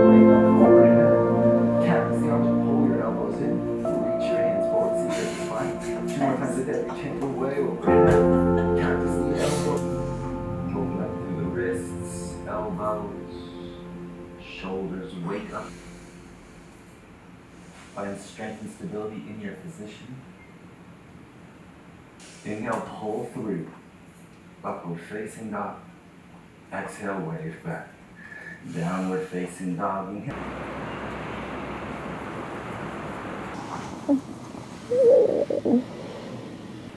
weight on the overhead. Canvas the arms, pull your elbows in. Reach your hands forward, see your spine. 2 more times a day. Reach away, overhead. Canvas the elbows. Open up through the wrists, elbows, shoulders, wake up. Find strength and stability in your position. Inhale, pull through. Upward facing dog. Exhale, wave back. Downward facing dog. Inhale.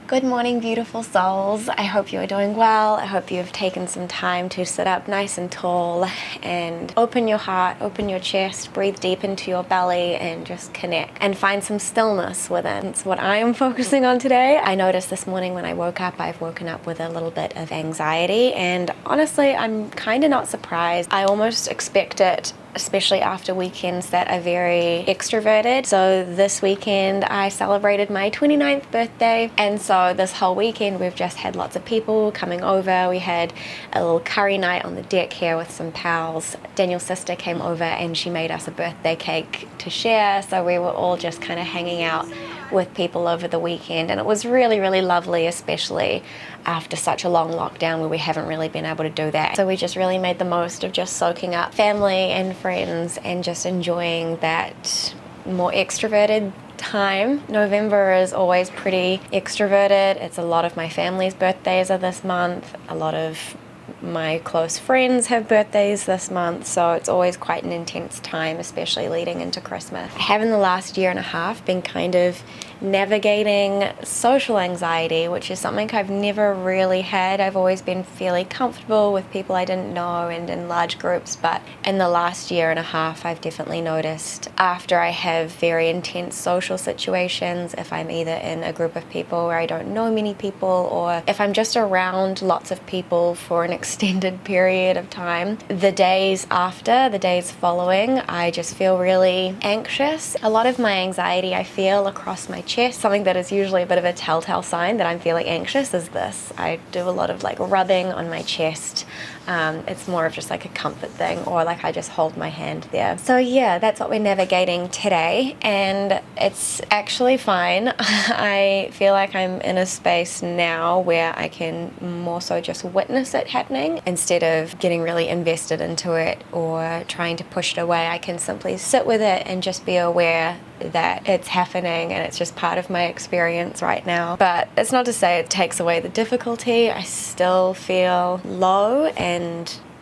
Good morning, beautiful souls. I hope you are doing well. I hope you've taken some time to sit up nice and tall and open your heart, open your chest, breathe deep into your belly and just connect and find some stillness within. It's what I am focusing on today. I noticed this morning when I woke up, I've woken up with a little bit of anxiety, and honestly, I'm kind of not surprised. I almost expect it, especially after weekends that are very extroverted. So this weekend I celebrated my 29th birthday, and so this whole weekend we've just had lots of people coming over. We had a little curry night on the deck here with some pals. Daniel's sister came over and she made us a birthday cake to share, so we were all just kind of hanging out with people over the weekend, and it was really, really lovely, especially after such a long lockdown where we haven't really been able to do that. So we just really made the most of just soaking up family and friends and just enjoying that more extroverted time. November is always pretty extroverted. It's a lot of my family's birthdays are this month. A lot of my close friends have birthdays this month, so it's always quite an intense time, especially leading into Christmas. I have in the last year and a half been kind of navigating social anxiety, which is something I've never really had. I've always been fairly comfortable with people I didn't know and in large groups, but in the last year and a half I've definitely noticed after I have very intense social situations, if I'm either in a group of people where I don't know many people, or if I'm just around lots of people for an extended period of time, the days after, the days following, I just feel really anxious. A lot of my anxiety I feel across my chest. Something that is usually a bit of a telltale sign that I'm feeling anxious is this. I do a lot of like rubbing on my chest. It's more of just like a comfort thing, or like I just hold my hand there. So yeah, that's what we're navigating today, and it's actually fine. I feel like I'm in a space now where I can more so just witness it happening instead of getting really invested into it or trying to push it away. I can simply sit with it and just be aware that it's happening and it's just part of my experience right now. But it's not to say it takes away the difficulty. I still feel low and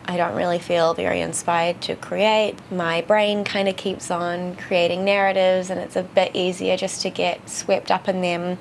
I don't really feel very inspired to create. My brain kind of keeps on creating narratives, and it's a bit easier just to get swept up in them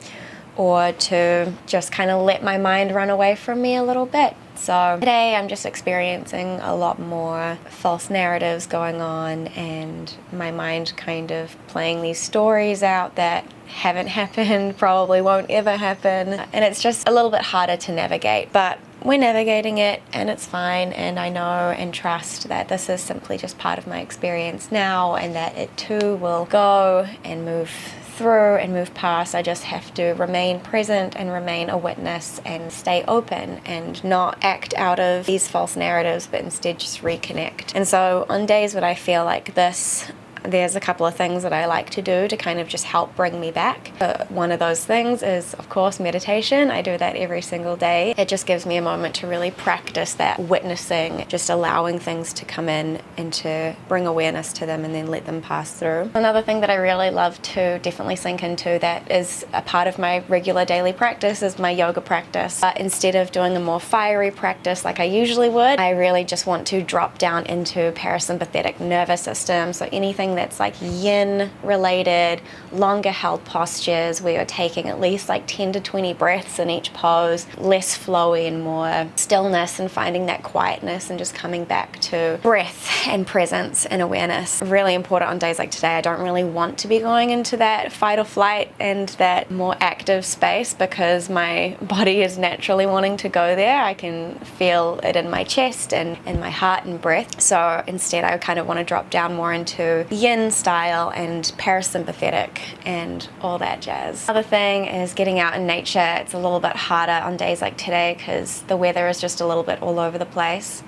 or to just kind of let my mind run away from me a little bit. So today I'm just experiencing a lot more false narratives going on, and my mind kind of playing these stories out that haven't happened, probably won't ever happen, and it's just a little bit harder to navigate. But we're navigating it and it's fine, and I know and trust that this is simply just part of my experience now, and that it too will go and move through and move past. I just have to remain present and remain a witness and stay open and not act out of these false narratives, but instead just reconnect. And so on days when I feel like this, there's a couple of things that I like to do to kind of just help bring me back. One of those things is, of course, meditation. I do that every single day. It just gives me a moment to really practice that witnessing, just allowing things to come in and to bring awareness to them and then let them pass through. Another thing that I really love to definitely sink into that is a part of my regular daily practice is my yoga practice. Instead of doing a more fiery practice like I usually would, I really just want to drop down into parasympathetic nervous system. So anything that's like yin related, longer held postures where you're taking at least like 10 to 20 breaths in each pose, less flowy and more stillness, and finding that quietness and just coming back to breath and presence and awareness. Really important on days like today. I don't really want to be going into that fight or flight and that more active space because my body is naturally wanting to go there. I can feel it in my chest and in my heart and breath. So instead I kind of want to drop down more into yin style and parasympathetic and all that jazz. Other thing is getting out in nature. It's a little bit harder on days like today because the weather is just a little bit all over the place.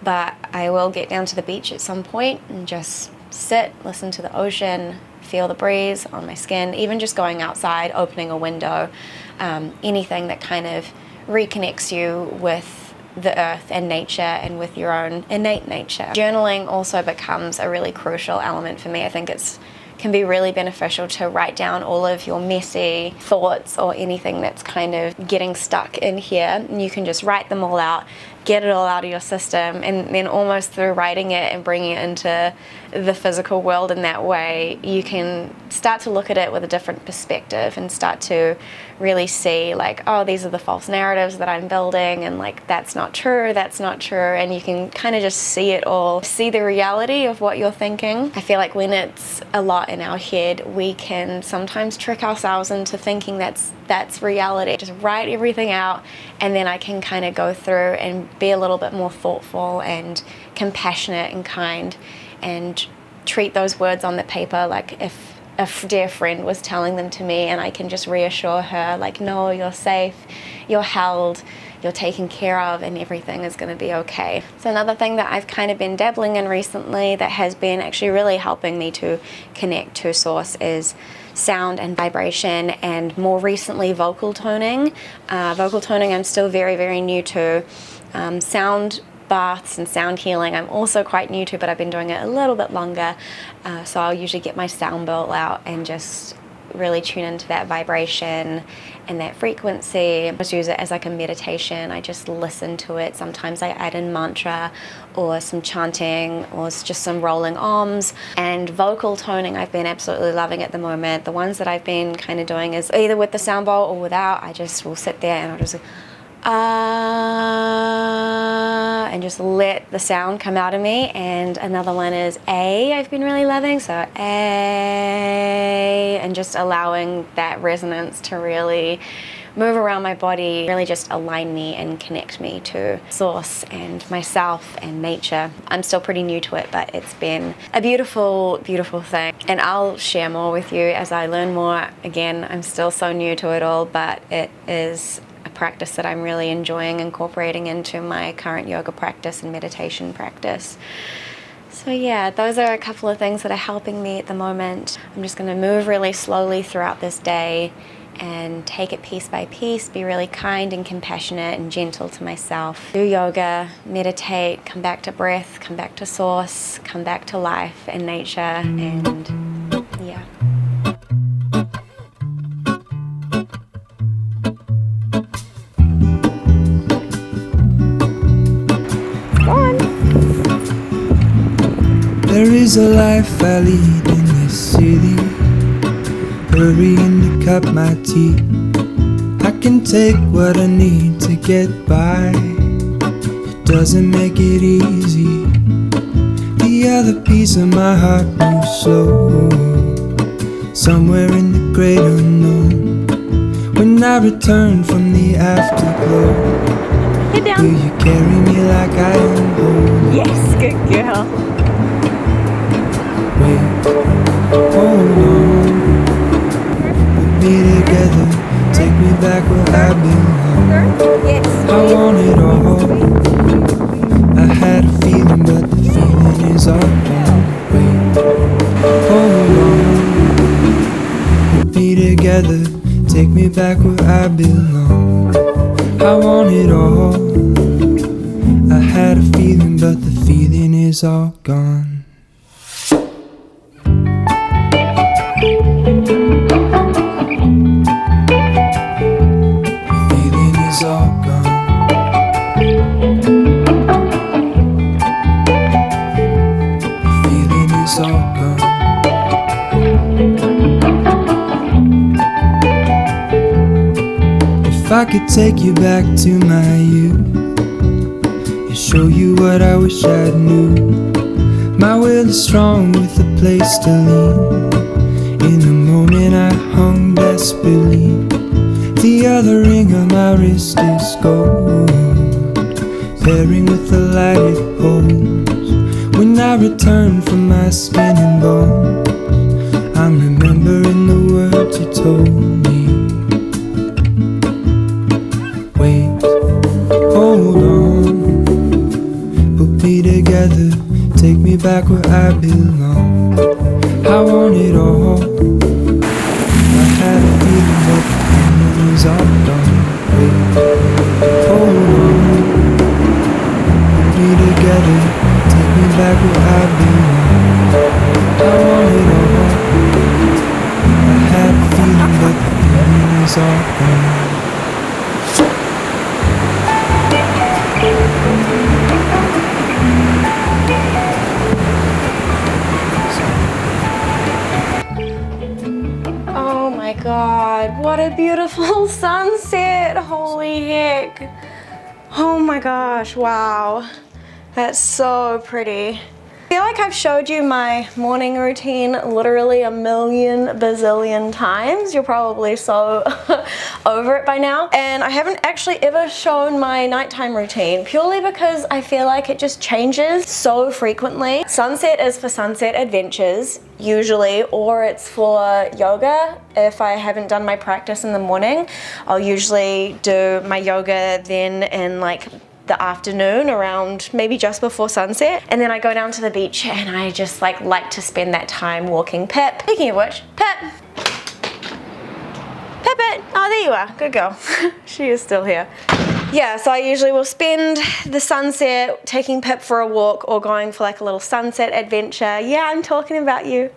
but I will get down to the beach at some point and just sit, listen to the ocean, feel the breeze on my skin, even just going outside, opening a window, anything that kind of reconnects you with the earth and nature and with your own innate nature. Journaling also becomes a really crucial element for me. I think it's can be really beneficial to write down all of your messy thoughts or anything that's kind of getting stuck in here, and you can just write them all out, get it all out of your system, and then almost through writing it and bringing it into the physical world in that way, you can start to look at it with a different perspective and start to really see like, oh, these are the false narratives that I'm building, and like that's not true, and you can kind of just see it all, see the reality of what you're thinking. I feel like when it's a lot in our head, we can sometimes trick ourselves into thinking that's reality. Just write everything out, and then I can kind of go through and be a little bit more thoughtful and compassionate and kind, and treat those words on the paper like if a dear friend was telling them to me, and I can just reassure her like, no, you're safe, you're held, you're taken care of, and everything is going to be okay. So another thing that I've kind of been dabbling in recently that has been actually really helping me to connect to source is sound and vibration, and more recently vocal toning. Vocal toning I'm still very, very new to. Sound baths and sound healing I'm also quite new to, but I've been doing it a little bit longer. So I'll usually get my sound bowl out and just really tune into that vibration and that frequency. I just use it as like a meditation. I just listen to it. Sometimes I add in mantra or some chanting or just some rolling ohms. And vocal toning I've been absolutely loving at the moment. The ones that I've been kind of doing is either with the sound bowl or without. I just will sit there and I'll just and just let the sound come out of me. And another one is I've been really loving, so and just allowing that resonance to really move around my body, really just align me and connect me to source and myself and nature. I'm still pretty new to it, but it's been a beautiful, beautiful thing. And I'll share more with you as I learn more. Again, I'm still so new to it all, but it is a practice that I'm really enjoying incorporating into my current yoga practice and meditation practice. So yeah, those are a couple of things that are helping me at the moment. I'm just going to move really slowly throughout this day and take it piece by piece, be really kind and compassionate and gentle to myself. Do yoga, meditate, come back to breath, come back to source, come back to life and nature, and yeah. There is a life I lead in this city, hurrying to cut my teeth. I can take what I need to get by. It doesn't make it easy. The other piece of my heart moves slow, somewhere in the great unknown. When I return from the afterglow, will you carry me like I am home? Yes, good girl. Wait, hold on, put me together, take me back where I belong. I want it all. I had a feeling, but the feeling is all gone. Wait, hold on, put me together, take me back where I belong. I want it all. I had a feeling, but the feeling is all gone. If I could take you back to my youth and show you what I wish I knew, my will is strong with a place to lean. In the moment I hung desperately, the other ring on my wrist is gold, pairing with the light it holds. When I return from my skin and bones, I'm remembering the words you told me. Wait, hold on, put me I belong. I want it all. I had a feeling that the feeling is all gone. Wait, hold on. We'll be together. Take me back where I belong. I want it all. I had a feeling that the feeling is all gone. Oh my god, what a beautiful sunset! Holy heck! Oh my gosh, wow. That's so pretty. I feel like I've showed you my morning routine literally a million bazillion times. You're probably so over it by now. And I haven't actually ever shown my nighttime routine purely because I feel like it just changes so frequently. Sunset is for sunset adventures usually, or it's for yoga. If I haven't done my practice in the morning, I'll usually do my yoga then in like the afternoon around maybe just before sunset, and then I go down to the beach and I just like to spend that time walking Pip. Speaking of which, Pip! Pipit! Oh, there you are. Good girl. She is still here. Yeah, so I usually will spend the sunset taking Pip for a walk or going for like a little sunset adventure. Yeah, I'm talking about you.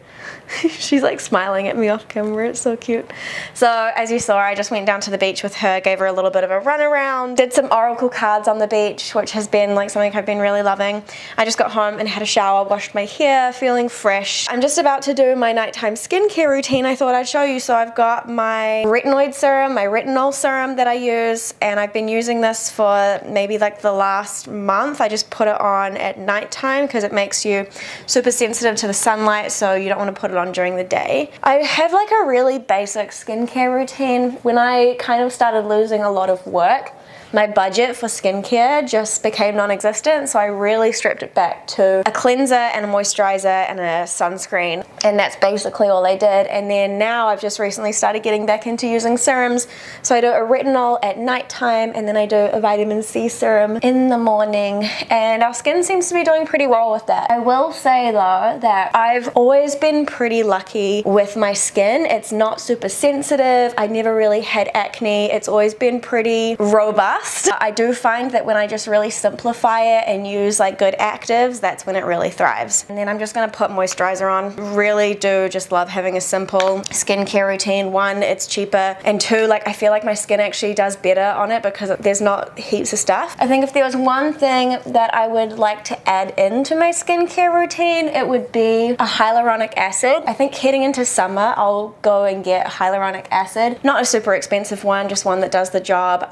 She's like smiling at me off camera, it's so cute. So as you saw, I just went down to the beach with her, gave her a little bit of a run around, did some oracle cards on the beach, which has been like something I've been really loving. I just got home and had a shower, washed my hair, feeling fresh. I'm just about to do my nighttime skincare routine I thought I'd show you. So I've got my retinoid serum, my retinol serum that I use, and I've been using this for maybe like the last month. I just put it on at nighttime because it makes you super sensitive to the sunlight, so you don't want to put it on during the day. I have like a really basic skincare routine. When I kind of started losing a lot of work, my budget for skincare just became non-existent, so I really stripped it back to a cleanser and a moisturizer and a sunscreen, and that's basically all I did. And then now I've just recently started getting back into using serums, so I do a retinol at nighttime and then I do a vitamin C serum in the morning, and our skin seems to be doing pretty well with that. I will say though that I've always been pretty lucky with my skin. It's not super sensitive, I never really had acne, it's always been pretty robust. I do find that when I just really simplify it and use like good actives, that's when it really thrives. And then I'm just gonna put moisturizer on. Really do just love having a simple skincare routine. One, it's cheaper, and two, like I feel like my skin actually does better on it because there's not heaps of stuff. I think if there was one thing that I would like to add into my skincare routine, it would be a hyaluronic acid. I think heading into summer, I'll go and get hyaluronic acid. Not a super expensive one, just one that does the job.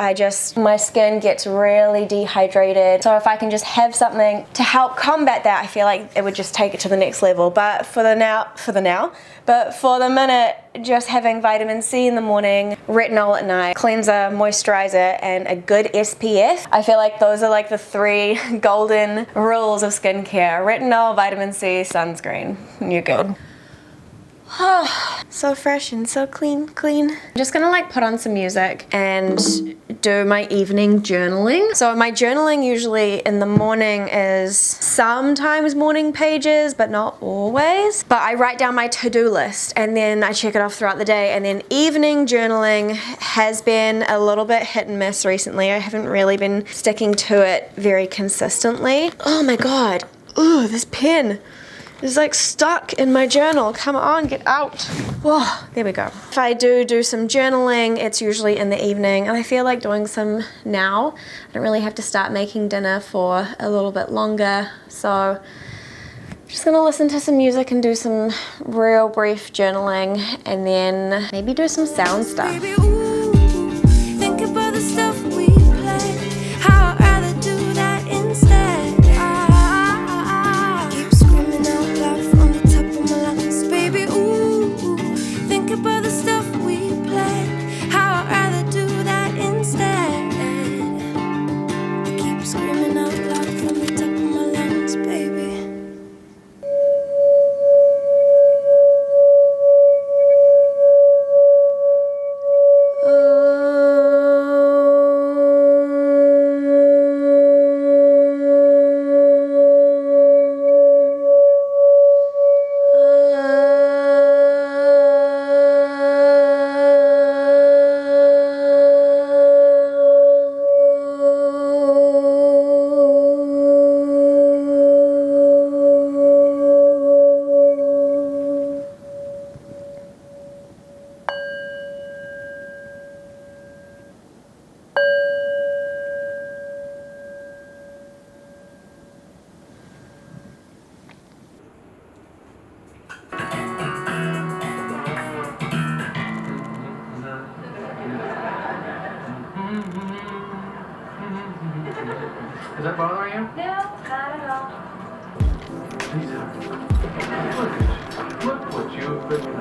My skin gets really dehydrated, so if I can just have something to help combat that, I feel like it would just take it to the next level. But for the minute, just having vitamin C in the morning, retinol at night, cleanser, moisturizer, and a good SPF. I feel like those are like the three golden rules of skincare. Retinol, vitamin C, sunscreen, and you're good. So fresh and so clean. I'm just gonna like put on some music and do my evening journaling. So my journaling usually in the morning is sometimes morning pages, but not always. But I write down my to-do list and then I check it off throughout the day. And then evening journaling has been a little bit hit and miss recently. I haven't really been sticking to it very consistently. Oh my God, ooh, this pen is like stuck in my journal. Come on, get out. Whoa, there we go. If I do some journaling, it's usually in the evening, and I feel like doing some now. I don't really have to start making dinner for a little bit longer, so I'm just gonna listen to some music and do some real brief journaling, and then maybe do some sound stuff. Baby, ooh, think about the stuff we play. How I'd rather do that instead. Keep screaming out loud from the top of my lungs. Baby, ooh, think about the stuff we play. How I'd rather do that instead. Keep screaming out loud from the top of my lungs, baby. Is that bothering you? No, not at all. Lisa, look what you've been